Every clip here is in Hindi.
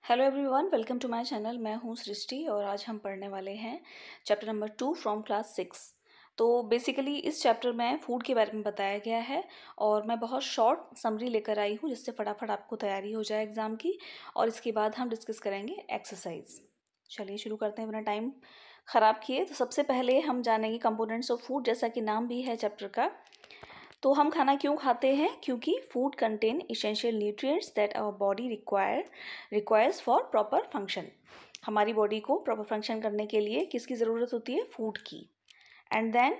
Hello everyone, welcome to my channel. मैं हूं सृष्टि और आज हम पढ़ने वाले हैं चैप्टर नंबर 2 फ्रॉम क्लास 6। तो बेसिकली इस चैप्टर में फूड के बारे में बताया गया है और मैं बहुत शॉर्ट समरी लेकर आई हूं जिससे फटाफट आपको तैयारी हो जाए एग्ज़ाम की। और इसके बाद हम डिस्कस करेंगे एक्सरसाइज। चलिए शुरू करते हैं बिना टाइम ख़राब किए। तो सबसे पहले हम जानेंगे कंपोनेंट्स ऑफ फूड, जैसा कि नाम भी है चैप्टर का। तो हम खाना क्यों खाते हैं? क्योंकि food contain essential nutrients that our body requires for proper function. हमारी बॉडी को प्रॉपर फंक्शन करने के लिए किसकी ज़रूरत होती है? फूड की। And then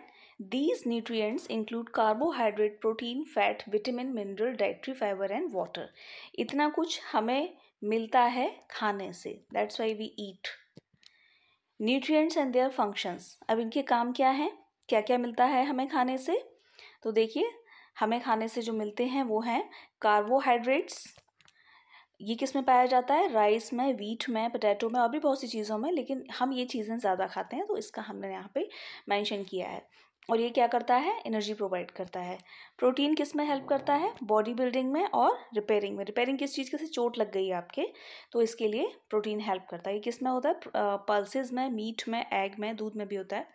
these nutrients include carbohydrate, protein, fat, vitamin, mineral, dietary fiber and water. इतना कुछ हमें मिलता है खाने से, that's why we eat. Nutrients and their functions. अब इनके काम क्या हैं? क्या क्या मिलता है हमें खाने से? तो देखिए, हमें खाने से जो मिलते हैं वो हैं कार्बोहाइड्रेट्स। ये किस में पाया जाता है? राइस में, वीट में, पोटैटो में और भी बहुत सी चीज़ों में, लेकिन हम ये चीज़ें ज़्यादा खाते हैं तो इसका हमने यहाँ पे मेंशन किया है। और ये क्या करता है? एनर्जी प्रोवाइड करता है। प्रोटीन किस में हेल्प करता है? बॉडी बिल्डिंग में और रिपेयरिंग में। रिपेयरिंग किस चीज़ के? चोट लग गई है आपके, तो इसके लिए प्रोटीन हेल्प करता है। ये किस में होता है? पल्सेस में, मीट में, एग में, दूध में भी होता है।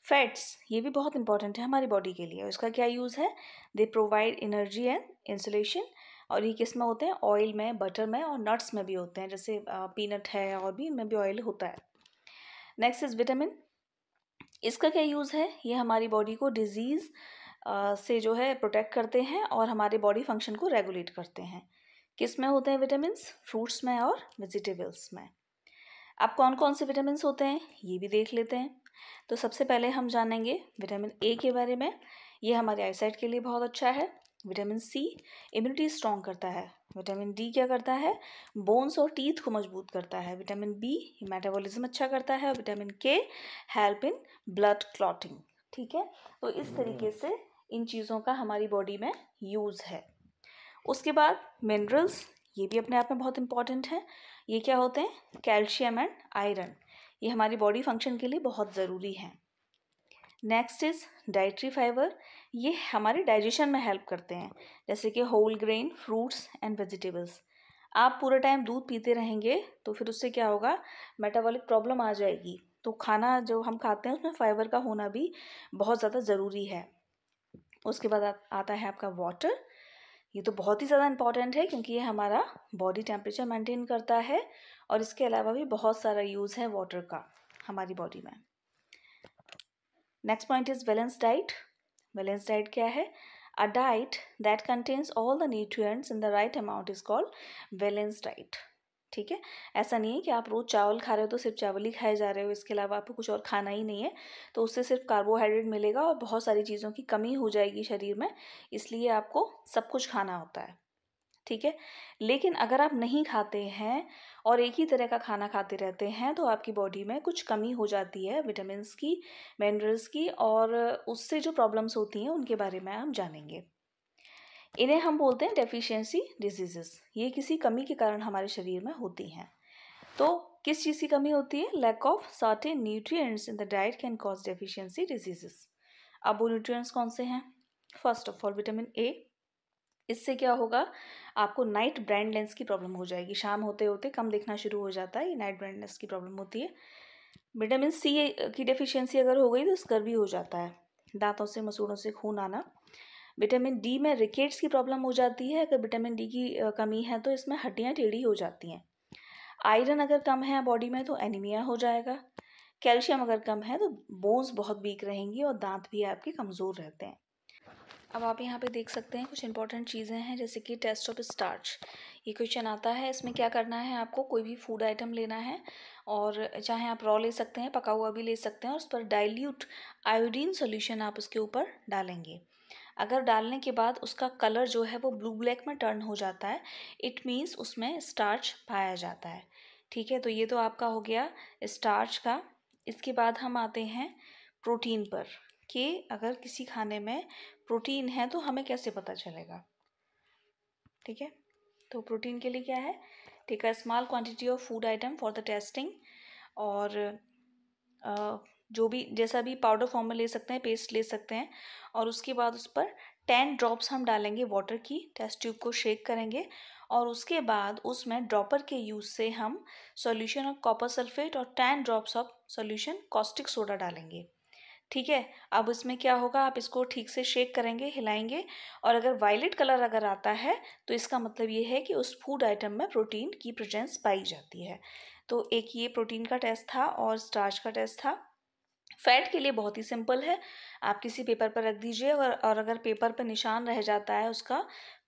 फैट्स, ये भी बहुत इंपॉर्टेंट है हमारी बॉडी के लिए। इसका क्या यूज़ है? They provide energy and insulation. और ये किस में होते हैं? ऑयल में, बटर में और नट्स में भी होते हैं, जैसे पीनट है और भी इनमें भी ऑयल होता है। Next is vitamin. इसका क्या यूज़ है? ये हमारी बॉडी को डिजीज़ से जो है प्रोटेक्ट करते हैं और हमारे बॉडी फंक्शन को रेगुलेट करते हैं। किस में होते हैं विटामिन? फ्रूट्स में और वेजिटेबल्स में। अब कौन कौन से विटामिन होते हैं ये भी देख लेते हैं। तो सबसे पहले हम जानेंगे विटामिन ए के बारे में। ये हमारे आईसाइट के लिए बहुत अच्छा है। विटामिन सी इम्यूनिटी स्ट्रॉन्ग करता है। विटामिन डी क्या करता है? बोन्स और टीथ को मजबूत करता है। विटामिन बी मेटाबॉलिज्म अच्छा करता है। विटामिन के हेल्प इन ब्लड क्लॉटिंग। ठीक है, तो इस तरीके से इन चीज़ों का हमारी बॉडी में यूज़ है। उसके बाद मिनरल्स, ये भी अपने आप में बहुत इंपॉर्टेंट है। ये क्या होते हैं? Calcium and iron. ये हमारी बॉडी फंक्शन के लिए बहुत ज़रूरी है। Next is dietary fibre. ये हमारे डाइजेशन में हेल्प करते हैं, जैसे कि whole grain, fruits and vegetables. आप पूरा टाइम दूध पीते रहेंगे तो फिर उससे क्या होगा? मेटाबॉलिक प्रॉब्लम आ जाएगी। तो खाना जो हम खाते हैं उसमें फाइबर का होना भी बहुत ज़्यादा ज़रूरी है। उसके बाद आता है आपका वाटर। ये तो बहुत ही ज़्यादा इंपॉर्टेंट है क्योंकि ये हमारा बॉडी टेम्परेचर मेंटेन करता है और इसके अलावा भी बहुत सारा यूज़ है वाटर का हमारी बॉडी में। Next point is balance diet. Balance diet क्या है? A diet that contains all the nutrients in the right amount is called balance diet. ठीक है, ऐसा नहीं है कि आप रोज़ चावल खा रहे हो तो सिर्फ चावल ही खाए जा रहे हो, इसके अलावा आपको कुछ और खाना ही नहीं है, तो उससे सिर्फ कार्बोहाइड्रेट मिलेगा और बहुत सारी चीज़ों की कमी हो जाएगी शरीर में। इसलिए आपको सब कुछ खाना होता है। ठीक है, लेकिन अगर आप नहीं खाते हैं और एक ही तरह का खाना खाते रहते हैं तो आपकी बॉडी में कुछ कमी हो जाती है विटामिन्स की, मिनरल्स की, और उससे जो प्रॉब्लम्स होती हैं उनके बारे में हम जानेंगे। इन्हें हम बोलते हैं डेफिशिएंसी डिजीजेस। ये किसी कमी के कारण हमारे शरीर में होती हैं। तो किस चीज़ की कमी होती है? Lack of certain nutrients in the diet can cause deficiency diseases. अब वो न्यूट्रिएंट्स कौन से हैं? First of all vitamin A. इससे क्या होगा? आपको नाइट ब्राइटनेस की प्रॉब्लम हो जाएगी। शाम होते होते कम दिखना शुरू हो जाता है, ये नाइट ब्राइटनेस की प्रॉब्लम होती है। विटामिन सी की डेफिशिएंसी अगर हो गई तो स्कर्वी हो जाता है, दांतों से मसूड़ों से खून आना। विटामिन डी में रिकेट्स की प्रॉब्लम हो जाती है। अगर विटामिन डी की कमी है तो इसमें हड्डियाँ टेढ़ी हो जाती हैं। आयरन अगर कम है बॉडी में तो एनीमिया हो जाएगा। कैल्शियम अगर कम है तो बोन्स बहुत वीक रहेंगी और दांत भी आपके कमज़ोर रहते हैं। अब आप यहाँ पे देख सकते हैं कुछ इंपॉर्टेंट चीज़ें हैं, जैसे कि टेस्ट ऑफ स्टार्च। ये क्वेश्चन आता है, इसमें क्या करना है? आपको कोई भी फूड आइटम लेना है और चाहे आप रॉ ले सकते हैं, पका हुआ भी ले सकते हैं, और उस पर डाइल्यूट आयोडीन सॉल्यूशन आप उसके ऊपर डालेंगे। अगर डालने के बाद उसका कलर जो है वो ब्लू ब्लैक में टर्न हो जाता है, इट मीन्स उसमें स्टार्च पाया जाता है। ठीक है, तो ये तो आपका हो गया स्टार्च का। इसके बाद हम आते हैं प्रोटीन पर, कि अगर किसी खाने में प्रोटीन है तो हमें कैसे पता चलेगा। ठीक है, तो प्रोटीन के लिए क्या है? Take a small quantity of food item for the testing. और जो भी जैसा भी पाउडर फॉर्म में ले सकते हैं, पेस्ट ले सकते हैं, और उसके बाद उस पर 10 ड्रॉप्स हम डालेंगे वाटर की। टेस्ट ट्यूब को शेक करेंगे और उसके बाद उसमें ड्रॉपर के यूज़ से हम सॉल्यूशन ऑफ कॉपर सल्फेट और 10 drops of solution caustic soda डालेंगे। ठीक है, अब इसमें क्या होगा, आप इसको ठीक से शेक करेंगे, हिलाएंगे, और अगर वायलेट कलर अगर आता है तो इसका मतलब ये है कि उस फूड आइटम में प्रोटीन की प्रेजेंस पाई जाती है। तो एक ये प्रोटीन का टेस्ट था और स्टार्च का टेस्ट था। फैट के लिए बहुत ही सिंपल है, आप किसी पेपर पर रख दीजिए और अगर पेपर पर निशान रह जाता है उसका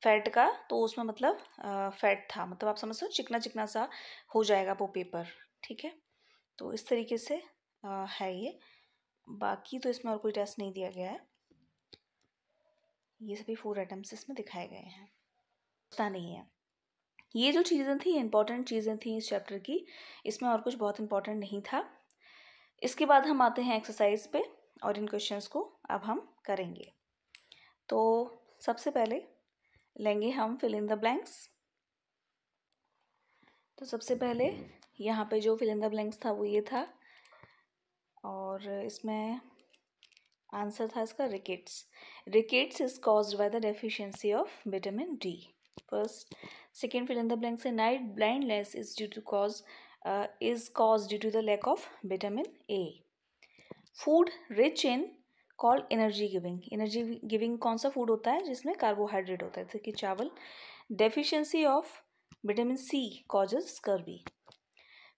फैट का तो उसमें मतलब फैट था, मतलब आप समझ सकते हो चिकना चिकना सा हो जाएगा वो पेपर। ठीक है, तो इस तरीके से है ये। बाकी तो इसमें और कोई टेस्ट नहीं दिया गया है, ये सभी फूड आइटम्स इसमें दिखाए गए हैं, पता नहीं है। ये जो चीज़ें थी इंपॉर्टेंट चीज़ें थी इस चैप्टर की, इसमें और कुछ बहुत इंपॉर्टेंट नहीं था। इसके बाद हम आते हैं एक्सरसाइज पे और इन क्वेश्चंस को अब हम करेंगे। तो सबसे पहले लेंगे हम फिल इन द ब्लैंक्स। तो सबसे पहले यहाँ पे जो फिल इन द ब्लैंक्स था वो ये था, और इसमें आंसर था इसका rickets. Rickets is caused by the deficiency of vitamin D. First second fill in the blanks है night blindness is due to cause due to the lack of vitamin A. Food rich in called energy giving. Energy giving कौन सा फूड होता है जिसमें कार्बोहाइड्रेट होता है, जैसे कि चावल। Deficiency of vitamin C causes scurvy.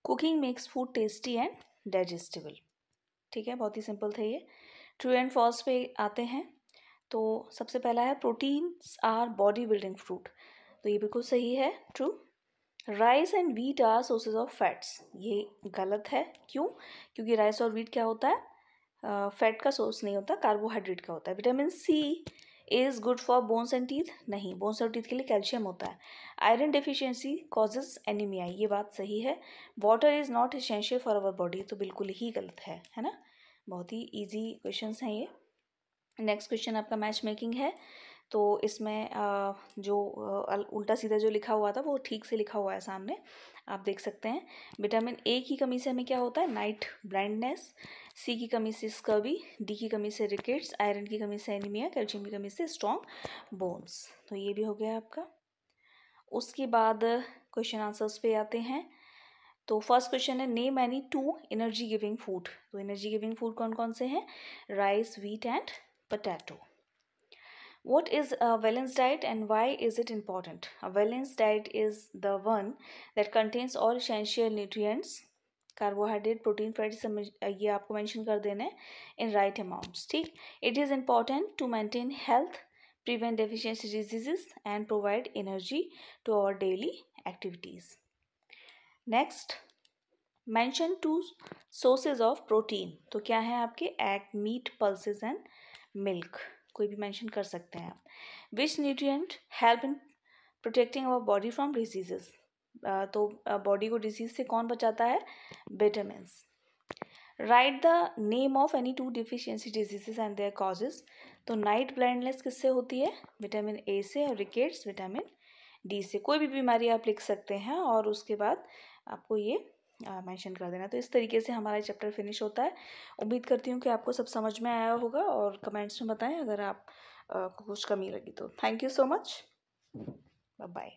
Cooking makes food tasty and digestible. ठीक है, बहुत ही सिंपल थे ये। ट्रू एंड फॉल्स पे आते हैं। तो सबसे पहला है proteins are body building fruit, तो ये बिल्कुल सही है, true. Rice and wheat are sources of fats, ये गलत है। क्यों? क्योंकि राइस और वीट क्या होता है, फैट का सोर्स नहीं होता, कार्बोहाइड्रेट का होता है। Vitamin C is good for bones and teeth, नहीं, बोन्स और टीथ के लिए कैल्शियम होता है। आयरन डेफिशिएंसी कॉजेज एनीमिया, ये बात सही है। Water is not essential for our body, तो बिल्कुल ही गलत है ना। बहुत ही इजी क्वेश्चंस हैं ये। नेक्स्ट क्वेश्चन आपका मैच मेकिंग है। तो इसमें जो उल्टा सीधा जो लिखा हुआ था वो ठीक से लिखा हुआ है सामने, आप देख सकते हैं। विटामिन ए की कमी से हमें क्या होता है, नाइट ब्लाइंडनेस। सी की कमी से स्कर्वी। डी की कमी से रिकेट्स। आयरन की कमी से एनीमिया। कैल्शियम की कमी से स्ट्रॉन्ग बोन्स। तो ये भी हो गया आपका। उसके बाद क्वेश्चन आंसर्स पे आते हैं। तो फर्स्ट क्वेश्चन है name any 2 energy giving food. तो एनर्जी गिविंग फूड कौन कौन से हैं, rice, wheat and potato. What is a balanced diet and why is it important? A balanced diet is the one that contains all essential nutrients, carbohydrate, protein, fats, ये आपको mention कर देना है in right amounts. ठीक, it is important to maintain health, prevent deficiency diseases and provide energy to our daily activities. Next, mention 2 sources of protein. तो क्या है आपके egg, meat, pulses and milk, कोई भी मेंशन कर सकते हैं आप। Which nutrient help in protecting our body from diseases, तो बॉडी को डिजीज से कौन बचाता है, vitamins. Write the name of any 2 deficiency diseases and their causes. तो नाइट ब्लाइंडनेस किससे होती है, विटामिन ए से, और रिकेट्स विटामिन डी से। कोई भी बीमारी आप लिख सकते हैं और उसके बाद आपको ये मेंशन कर देना। तो इस तरीके से हमारा चैप्टर फिनिश होता है। उम्मीद करती हूँ कि आपको सब समझ में आया होगा, और कमेंट्स में बताएं अगर आप को कुछ कमी लगी तो। Thank you so much, bye bye.